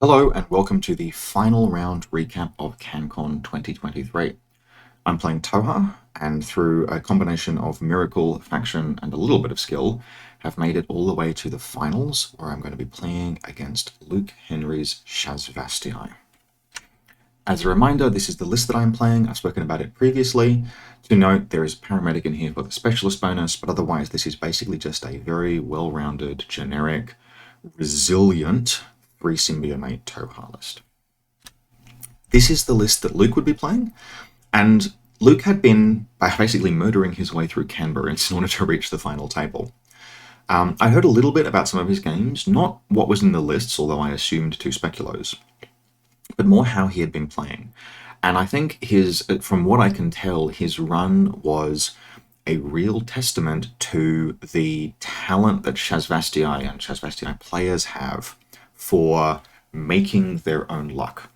Hello and welcome to the final round recap of CanCon 2023. I'm playing Tohaa, and through a combination of miracle, faction, and a little bit of skill, have made it all the way to the finals, where I'm going to be playing against Luke Henry's Shasvastii. As a reminder, this is the list that I'm playing. I've spoken about it previously. To note, there is paramedic in here for the specialist bonus, but otherwise this is basically just a very well-rounded, generic, resilient 3 symbionate Tohaa list. This is the list that Luke would be playing, and Luke had been basically murdering his way throh Canberra in order to reach the final table. I heard a little bit about some of his games, not what was in the lists, although I assumed 2 speculos, but more how he had been playing. And I think from what I can tell, his run was a real testament to the talent that Shasvastii and Shasvastii players have for making their own luck.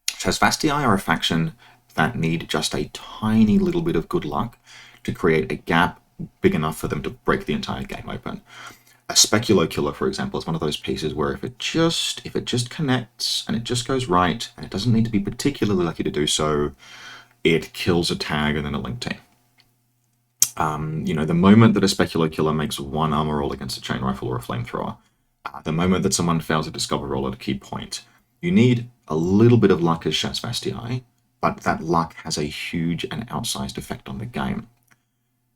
Shasvastii are a faction that need just a tiny little bit of good luck to create a gap big enough for them to break the entire game open. A speculo killer, for example, is one of those pieces where if it just connects and it just goes right, and it doesn't need to be particularly lucky to do so, it kills a tag and then a link team. The moment that a speculo killer makes one armor roll against a chain rifle or a flamethrower, the moment that someone fails a discover roll at a key point, you need a little bit of luck as Shasvastii, but that luck has a huge and outsized effect on the game.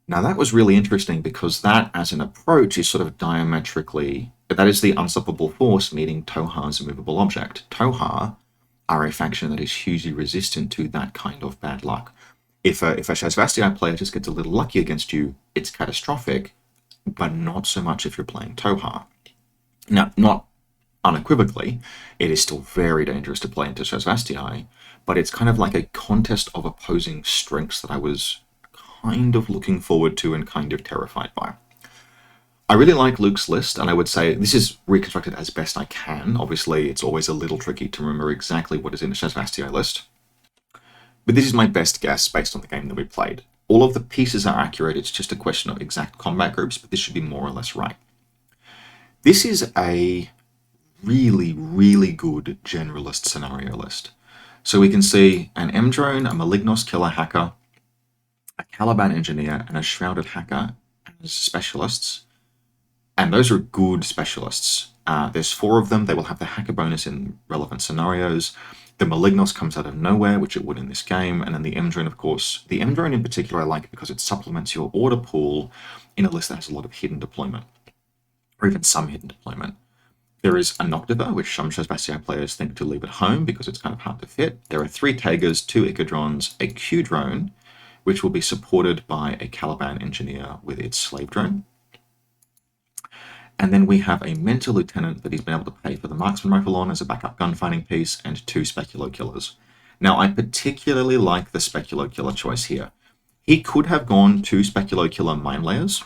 Now that was really interesting because that, as an approach, is sort of diametrically, that is the unstoppable force meeting Tohaa's immovable object. Tohaa are a faction that is hugely resistant to that kind of bad luck. If a Shasvastii player just gets a little lucky against you, it's catastrophic, but not so much if you're playing Tohaa. Now, not unequivocally, it is still very dangerous to play into Shasvastii, but it's kind of like a contest of opposing strengths that I was kind of looking forward to and kind of terrified by. I really like Luke's list, and I would say this is reconstructed as best I can. Obviously, it's always a little tricky to remember exactly what is in the Shasvastii list, but this is my best guess based on the game that we played. All of the pieces are accurate, it's just a question of exact combat groups, but this should be more or less right. This is a really, really good generalist scenario list. So we can see an M-Drone, a Malignos killer hacker, a Caliban engineer, and a Shrouded hacker as specialists. And those are good specialists. There's 4 of them. They will have the hacker bonus in relevant scenarios. The Malignos comes out of nowhere, which it would in this game. And then the M-Drone, of course. The M-Drone in particular I like because it supplements your order pool in a list that has a lot of hidden deployment, or even some hidden deployment. There is a Noctiva, which some Shasvastii players think to leave at home because it's kind of hard to fit. There are 3 Tagers, 2 Icadrons, a Q-Drone, which will be supported by a Caliban engineer with its slave drone. And then we have a Mentor Lieutenant that he's been able to pay for the Marksman Rifle on as a backup gunfighting piece, and 2 Speculo Killers. Now, I particularly like the Speculo Killer choice here. He could have gone 2 Speculo Killer Mine Layers.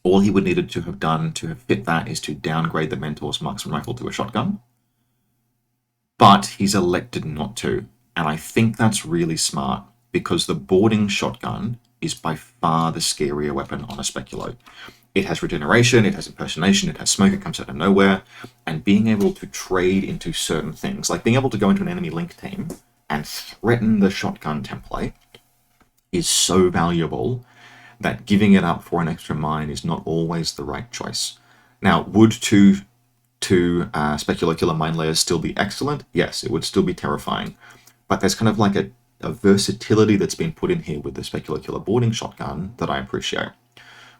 All he would needed to have done to have fit that is to downgrade the Mentor's Marksman Rifle to a shotgun. But he's elected not to, and I think that's really smart, because the boarding shotgun is by far the scarier weapon on a Speculo. It has regeneration, it has impersonation, it has smoke, it comes out of nowhere, and being able to trade into certain things, like being able to go into an enemy link team and threaten the shotgun template, is so valuable that giving it up for an extra mine is not always the right choice. Now, would two Specular Killer Mine Layers still be excellent? Yes, it would still be terrifying, but there's kind of like a versatility that's been put in here with the Specular Killer boarding shotgun that I appreciate.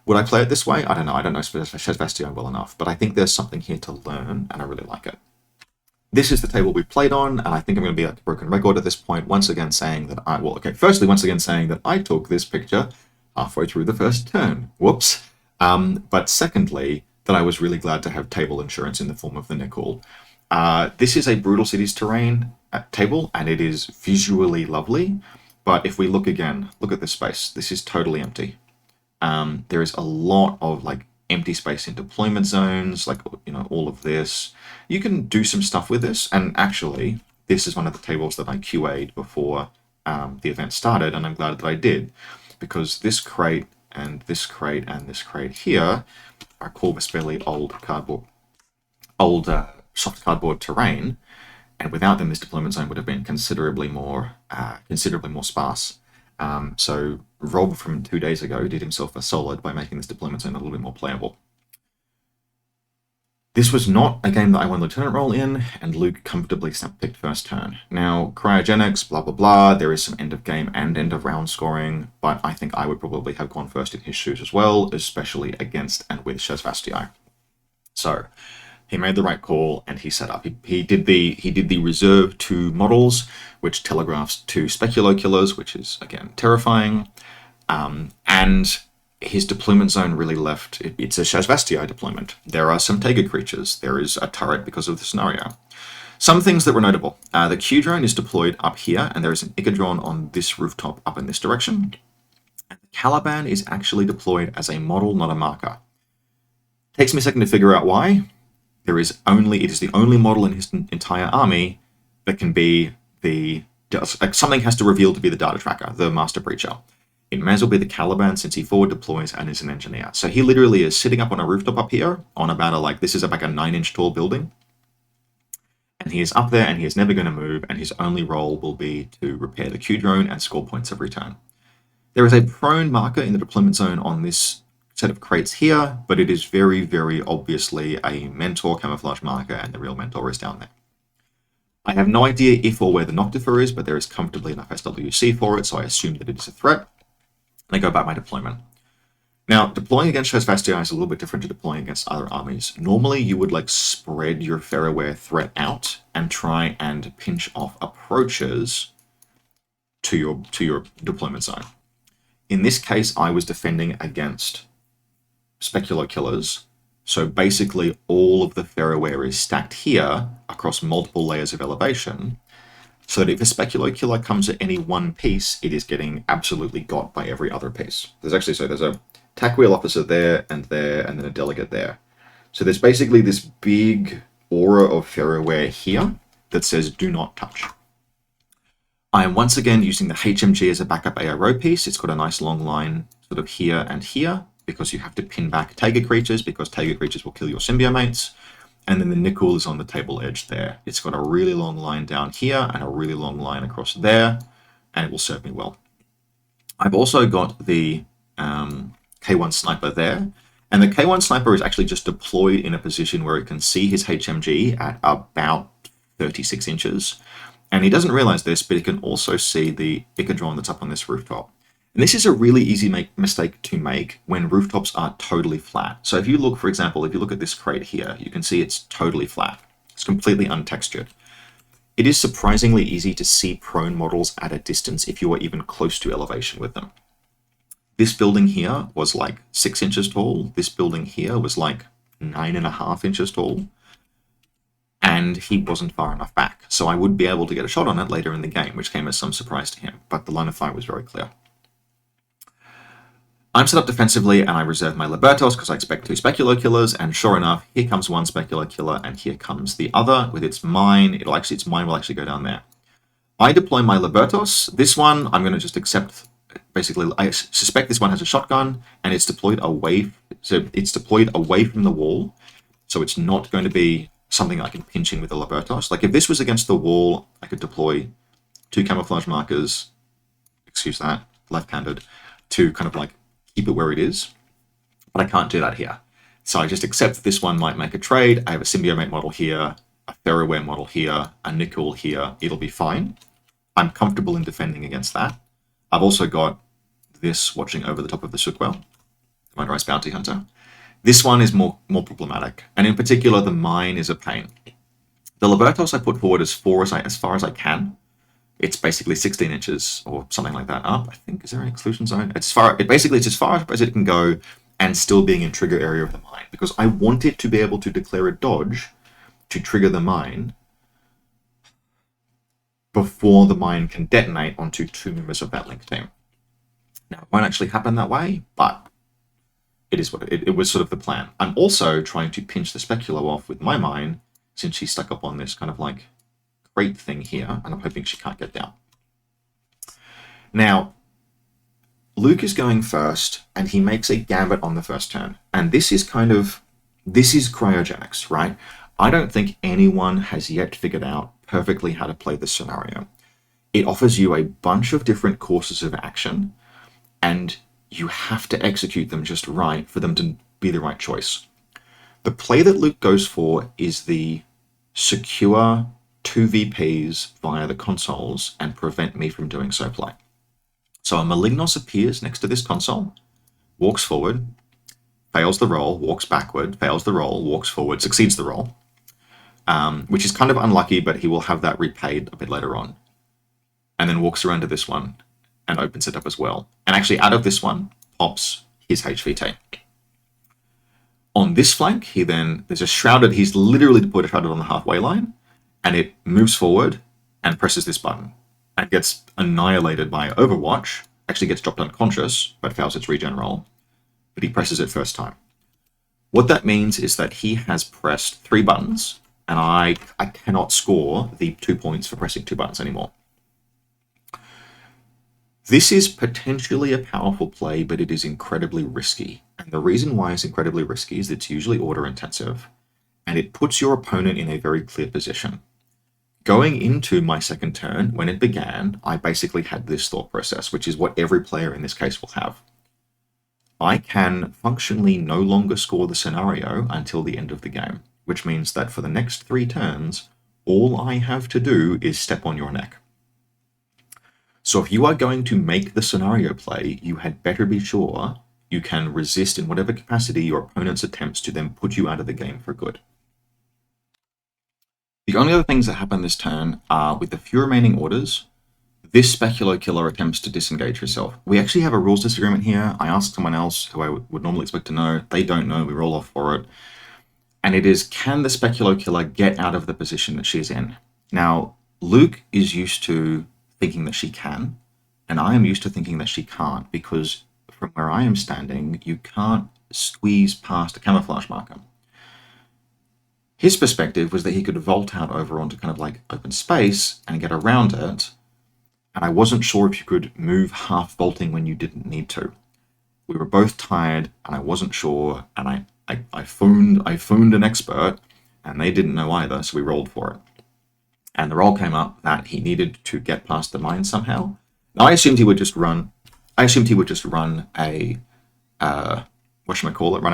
Would I play it this way? I don't know. I don't know Shasvastii well enough, but I think there's something here to learn, and I really like it. This is the table we played on, and I think I'm going to be like a broken record at this point, once again saying that once again saying that I took this picture halfway through the first turn. Whoops. But secondly, that I was really glad to have table insurance in the form of the Nickel. This is a Brutal Cities terrain table, and it is visually lovely, but if we look again, look at this space. This is totally empty. There is a lot of like empty space in deployment zones, like, all of this. You can do some stuff with this, and actually, this is one of the tables that I QA'd before the event started, and I'm glad that I did, because this crate and this crate and this crate here are Corvus Belli old cardboard, old soft cardboard terrain, and without them, this deployment zone would have been considerably more sparse. So Rob from 2 days ago did himself a solid by making this deployment zone a little bit more playable. This was not a game that I won Lieutenant role in, and Luke comfortably snap-picked first turn. Now, Cryogenics, blah blah blah, there is some end of game and end of round scoring, but I think I would probably have gone first in his shoes as well, especially against and with Shasvastii. So, he made the right call and he set up. He did the reserve 2 models, which telegraphs 2 speculo killers, which is again terrifying. And his deployment zone really left. It's a Shasvastii deployment. There are some Tega creatures. There is a turret because of the scenario. Some things that were notable. The Q drone is deployed up here, and there is an Icadron on this rooftop up in this direction. And the Caliban is actually deployed as a model, not a marker. Takes me a second to figure out why. It is the only model in his entire army that can be something has to reveal to be the data tracker, the master breacher. It may as well be the Caliban since he forward deploys and is an engineer. So he literally is sitting up on a rooftop up here on about this is like a 9-inch tall building. And he is up there and he is never going to move, and his only role will be to repair the Q drone and score points every turn. There is a prone marker in the deployment zone on this set of crates here, but it is very, very obviously a mentor camouflage marker, and the real mentor is down there. I have no idea if or where the Noctifer is, but there is comfortably enough SWC for it, so I assume that it is a threat. And I go about my deployment. Now, deploying against Shasvastii is a little bit different to deploying against other armies. Normally, you would spread your Faraware threat out and try and pinch off approaches to your deployment zone. In this case, I was defending against speculo killers, so basically all of the Faraware is stacked here across multiple layers of elevation, so that if a speculo killer comes at any one piece, it is getting absolutely got by every other piece. There's a tack wheel officer there, and then a delegate there. So there's basically this big aura of Faraware here that says do not touch. I am once again using the HMG as a backup ARO piece. It's got a nice long line sort of here and here, because you have to pin back Tega creatures, because Tega creatures will kill your symbiomates. And then the nickel is on the table edge there. It's got a really long line down here and a really long line across there, and it will serve me well. I've also got the K1 sniper there, and the K1 sniper is actually just deployed in a position where it can see his HMG at about 36 inches. And he doesn't realize this, but he can also see the Icadron that's up on this rooftop. And this is a really easy mistake to make when rooftops are totally flat. So if you look, for example, if you look at this crate here, you can see it's totally flat. It's completely untextured. It is surprisingly easy to see prone models at a distance if you are even close to elevation with them. This building here was 6 inches tall. This building here was 9.5 inches tall. And he wasn't far enough back. So I would be able to get a shot on it later in the game, which came as some surprise to him. But the line of fire was very clear. I'm set up defensively, and I reserve my Libertos because I expect 2 speculo killers, and sure enough, here comes one speculo killer, and here comes the other with its mine. Its mine will actually go down there. I deploy my Libertos. This one, I'm going to just accept. Basically, I suspect this one has a shotgun, and it's deployed away. So it's deployed away from the wall, so it's not going to be something I can pinch in with a Libertos. If this was against the wall, I could deploy 2 camouflage markers. Excuse that, left-handed, to kind of keep it where it is, but I can't do that here. So I just accept that this one might make a trade. I have a Symbiomate model here, a Faraware model here, a Nickel here. It'll be fine. I'm comfortable in defending against that. I've also got this watching over the top of the Sookwell, my Rice Bounty Hunter. This one is more problematic, and in particular, the mine is a pain. The Libertos I put forward as far as I can. It's basically 16 inches or something like that up, I think. Is there an exclusion zone? It's as far as it can go, and still being in trigger area of the mine, because I want it to be able to declare a dodge to trigger the mine before the mine can detonate onto 2 members of that link team. Now, it won't actually happen that way, but it is what it was sort of the plan. I'm also trying to pinch the Speculo off with my mine, since she's stuck up on this kind of crate thing here, and I'm hoping she can't get down. Now, Luke is going first, and he makes a gambit on the first turn. And this is Cryogenics, right? I don't think anyone has yet figured out perfectly how to play this scenario. It offers you a bunch of different courses of action, and you have to execute them just right for them to be the right choice. The play that Luke goes for is the secure 2VPs via the consoles and prevent me from doing so play. So a Malignos appears next to this console, walks forward, fails the roll, walks backward, fails the roll, walks forward, succeeds the roll, which is kind of unlucky, but he will have that repaid a bit later on. And then walks around to this one and opens it up as well. And actually out of this one pops his HVT. On this flank, there's a shrouded, he's literally deployed a shrouded on the halfway line, and it moves forward and presses this button and gets annihilated by Overwatch, actually gets dropped unconscious, but fails its regen roll, but he presses it first time. What that means is that he has pressed 3 buttons, and I cannot score the 2 points for pressing 2 buttons anymore. This is potentially a powerful play, but it is incredibly risky. And the reason why it's incredibly risky is it's usually order intensive, and it puts your opponent in a very clear position. Going into my second turn, when it began, I basically had this thought process, which is what every player in this case will have. I can functionally no longer score the scenario until the end of the game, which means that for the next 3 turns, all I have to do is step on your neck. So if you are going to make the scenario play, you had better be sure you can resist in whatever capacity your opponent's attempts to then put you out of the game for good. The only other things that happen this turn are, with the few remaining orders, this Speculo Killer attempts to disengage herself. We actually have a rules disagreement here. I asked someone else who I would normally expect to know. They don't know. We roll off for it. And it is, can the Speculo Killer get out of the position that she's in? Now, Luke is used to thinking that she can, and I am used to thinking that she can't, because from where I am standing, you can't squeeze past a camouflage marker. His perspective was that he could vault out over onto kind of like open space and get around it, and I wasn't sure if you could move half vaulting when you didn't need to. We were both tired, and I wasn't sure, and I phoned an expert, and they didn't know either, so we rolled for it. And the roll came up that he needed to get past the mine somehow. Now, I assumed he would just run a run a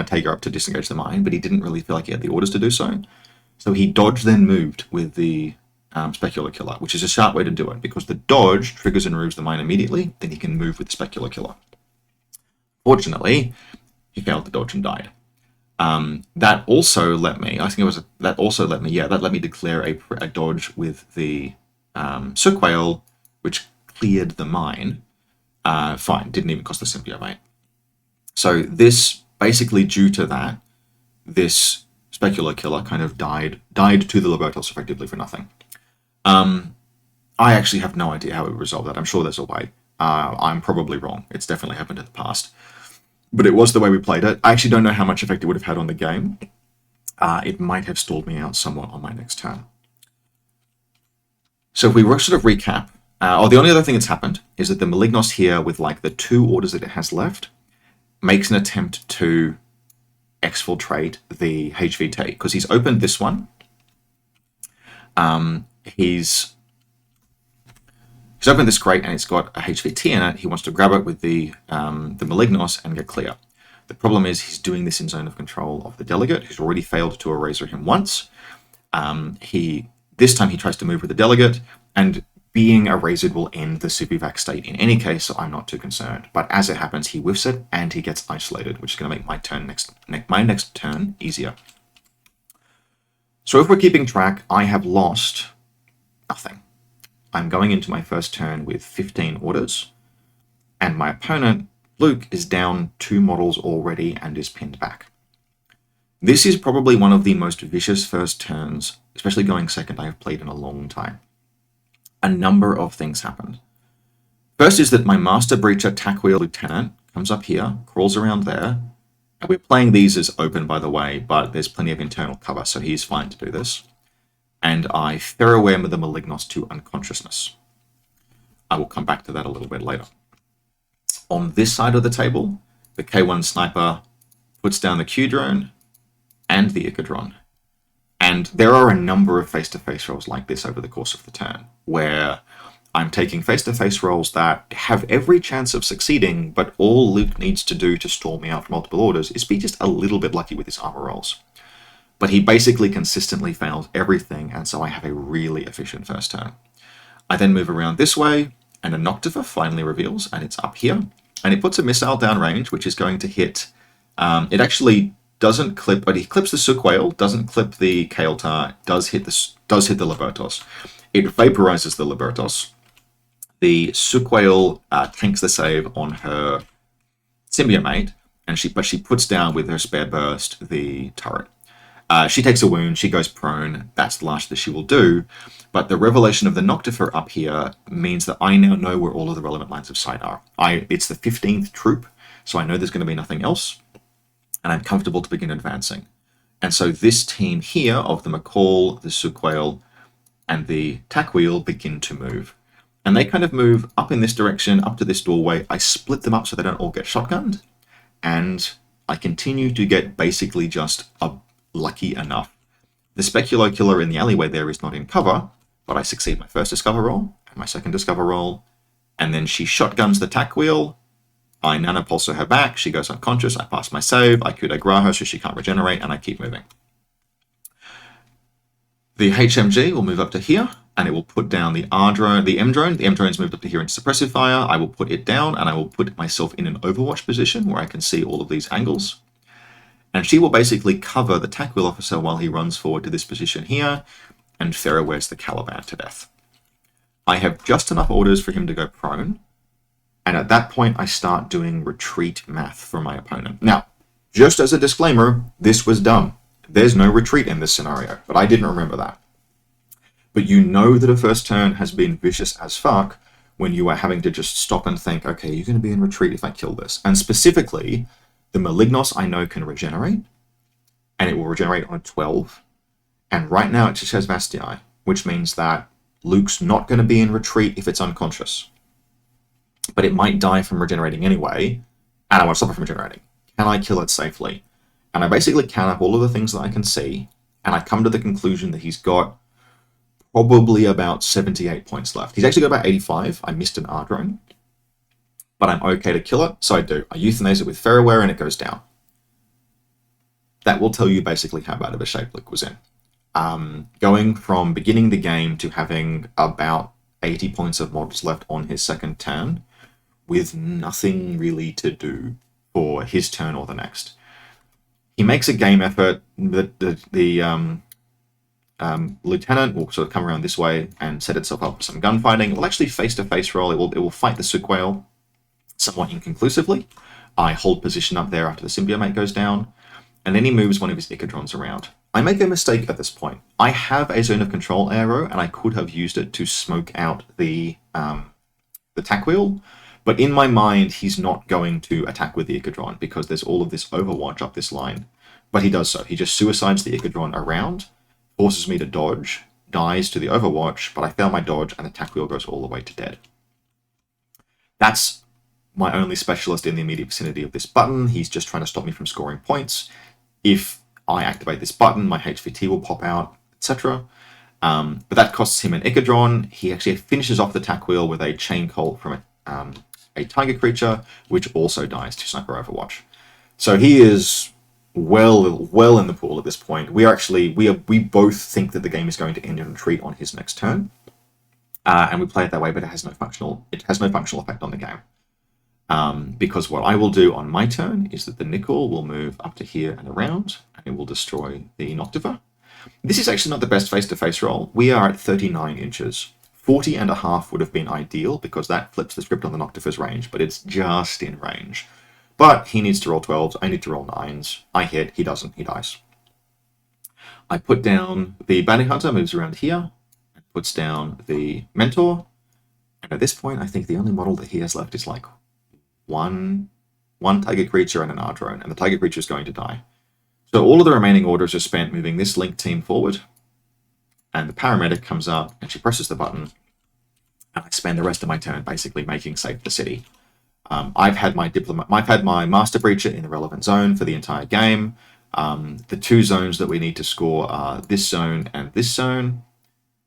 Tager up to disengage the mine, but he didn't really feel like he had the orders to do so. So he dodged, then moved with the Specular Killer, which is a sharp way to do it, because the dodge triggers and removes the mine immediately, then he can move with the Specular Killer. Fortunately, he failed to dodge and died. That also let me declare a dodge with the Sook, which cleared the mine. Fine, didn't even cost the Symbiote. So this, basically due to that, this Specular Killer kind of died to the Libertos effectively for nothing. I actually have no idea how it would resolve that. I'm sure there's a way. I'm probably wrong. It's definitely happened in the past. But it was the way we played it. I actually don't know how much effect it would have had on the game. It might have stalled me out somewhat on my next turn. So if we sort of recap, the only other thing that's happened is that the Malignos here, with like the 2 orders that it has left, makes an attempt to exfiltrate the HVT, because he's opened this one. He's opened this crate and it's got a HVT in it. He wants to grab it with the Malignos and get clear. The problem is he's doing this in zone of control of the delegate, who's already failed to eraser him once. This time he tries to move with the delegate, and being erased will end the Civivac state in any case, so I'm not too concerned. But as it happens, he whiffs it and he gets isolated, which is going to make my next turn easier. So if we're keeping track, I have lost nothing. I'm going into my first turn with 15 orders, and my opponent, Luke, is down 2 models already and is pinned back. This is probably one of the most vicious first turns, especially going second, I have played in a long time. A number of things happened. First is that my Master Breacher Tackwheel Lieutenant comes up here, crawls around there, and we're playing these as open, by the way, but there's plenty of internal cover, so he's fine to do this. And I Ferroware the Malignos to unconsciousness. I will come back to that a little bit later. On this side of the table, the K1 Sniper puts down the Q-Drone and the Icadron. And there are a number of face-to-face rolls like this over the course of the turn, where I'm taking face-to-face rolls that have every chance of succeeding, but all Luke needs to do to stall me out for multiple orders is be just a little bit lucky with his armor rolls. But he basically consistently fails everything, and so I have a really efficient first turn. I then move around this way, and a Noctifer finally reveals, and it's up here, and it puts a missile downrange, which is going to hit. It actually doesn't clip, but he clips the Sook Whale, doesn't clip the Kael'tar, does hit the Libertos. It vaporizes the Libertos. The Sook Whale tanks the save on her symbiote mate, but she puts down with her spare burst the turret. She takes a wound, she goes prone, that's the last that she will do, but the revelation of the Noctifer up here means that I now know where all of the relevant lines of sight are. It's the 15th troop, so I know there's going to be nothing else, and I'm comfortable to begin advancing. And so this team here of the McCall, the Sook Whale, and the Tack Wheel begin to move. And they kind of move up in this direction, up to this doorway. I split them up so they don't all get shotgunned, and I continue to get basically just lucky enough. The Speculo Killer in the alleyway there is not in cover, but I succeed my first Discover roll and my second Discover roll, and then she shotguns the Tack Wheel. I nanopulse her back, she goes unconscious, I pass my save, I coup de grace her so she can't regenerate, and I keep moving. The HMG will move up to here, and it will put down the R-drone, the M-drone. The M-drone's moved up to here into suppressive fire. I will put it down, and I will put myself in an Overwatch position where I can see all of these angles. And she will basically cover the Tack Wheel officer while he runs forward to this position here, and Farah wears the Caliban to death. I have just enough orders for him to go prone, and at that point I start doing retreat math for my opponent. Now, just as a disclaimer, this was dumb. There's no retreat in this scenario, but I didn't remember that. But you know that a first turn has been vicious as fuck when you are having to just stop and think, okay, you're going to be in retreat if I kill this. And specifically, the Malignos I know can regenerate, and it will regenerate on a 12. And right now it's a Shasvastii, which means that Luke's not going to be in retreat if it's unconscious. But it might die from regenerating anyway, and I want to stop it from regenerating. Can I kill it safely? And I basically count up all of the things that I can see, and I come to the conclusion that he's got probably about 78 points left. He's actually got about 85. I missed an R-drone, but I'm okay to kill it, so I do. I euthanize it with Ferroware, and it goes down. That will tell you basically how bad of a shape Luke was in. Going from beginning the game to having about 80 points of models left on his second turn, with nothing really to do for his turn or the next. He makes a game effort. The lieutenant will sort of come around this way and set itself up for some gunfighting. It will actually face-to-face roll. It will fight the Sook Whale somewhat inconclusively. I hold position up there after the Symbiomate goes down, and then he moves one of his Icadrons around. I make a mistake at this point. I have a zone of control arrow, and I could have used it to smoke out the Tack Wheel, but in my mind, he's not going to attack with the Icadron because there's all of this Overwatch up this line. But he does so. He just suicides the Icadron around, forces me to dodge, dies to the Overwatch, but I fail my dodge, and the Tack Wheel goes all the way to dead. That's my only specialist in the immediate vicinity of this button. He's just trying to stop me from scoring points. If I activate this button, my HVT will pop out, etc. But that costs him an Icadron. He actually finishes off the Tack Wheel with a Chain Colt from a Tiger creature, which also dies to Sniper Overwatch. So he is well in the pool at this point. We both think that the game is going to end in retreat on his next turn, and we play it that way. But it has no functional effect on the game, because what I will do on my turn is that the Nickel will move up to here and around, and it will destroy the Noctifer. This is actually not the best face-to-face roll. We are at 39 inches. 40.5 would have been ideal because that flips the script on the Noctifer's range, but it's just in range. But he needs to roll 12s, I need to roll 9s. I hit, he doesn't, he dies. I put down the Bounty Hunter, moves around here, and puts down the Mentor. And at this point, I think the only model that he has left is like one Tiger creature and an R-drone, and the Tiger creature is going to die. So all of the remaining orders are spent moving this Link team forward, and the Paramedic comes up, and she presses the button, and I spend the rest of my turn basically making safe the city. I've had my Master Breacher in the relevant zone for the entire game. The two zones that we need to score are this zone and this zone,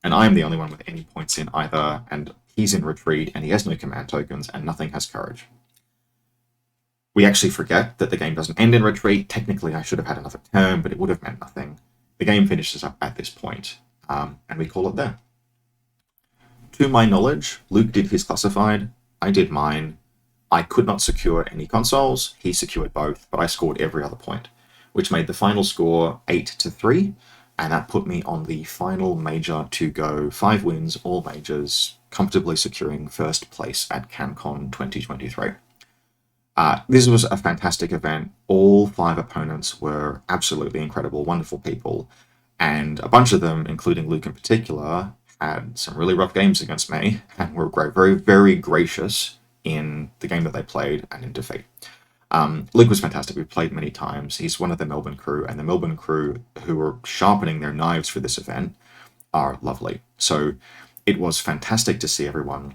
and I'm the only one with any points in either, and he's in retreat, and he has no command tokens, and nothing has courage. We actually forget that the game doesn't end in retreat. Technically, I should have had another turn, but it would have meant nothing. The game finishes up at this point, and we call it there. To my knowledge, Luke did his classified, I did mine. I could not secure any consoles, he secured both, but I scored every other point, which made the final score 8-3, and that put me on the final major to go 5 wins, all majors, comfortably securing first place at CanCon 2023. This was a fantastic event. All 5 opponents were absolutely incredible, wonderful people, and a bunch of them, including Luke in particular, had some really rough games against me and were very, very gracious in the game that they played and in defeat. Luke was fantastic. We've played many times. He's one of the Melbourne crew, and the Melbourne crew who were sharpening their knives for this event are lovely. So it was fantastic to see everyone.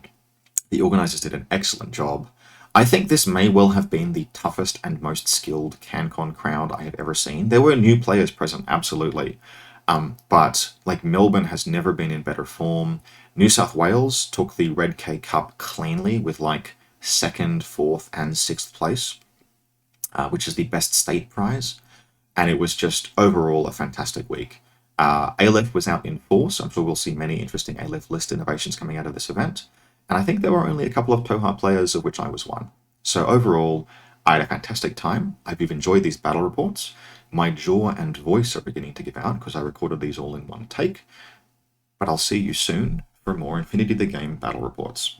The organizers did an excellent job. I think this may well have been the toughest and most skilled CanCon crowd I have ever seen. There were new players present, absolutely. But like Melbourne has never been in better form. New South Wales took the Red K Cup cleanly with like 2nd, 4th, and 6th place, which is the best state prize. And it was just overall a fantastic week. Aleph was out in force. I'm sure we'll see many interesting Aleph list innovations coming out of this event. And I think there were only a couple of Tohaa players, of which I was one. So overall, I had a fantastic time. I have enjoyed these battle reports. My jaw and voice are beginning to give out because I recorded these all in one take. But I'll see you soon for more Infinity the Game battle reports.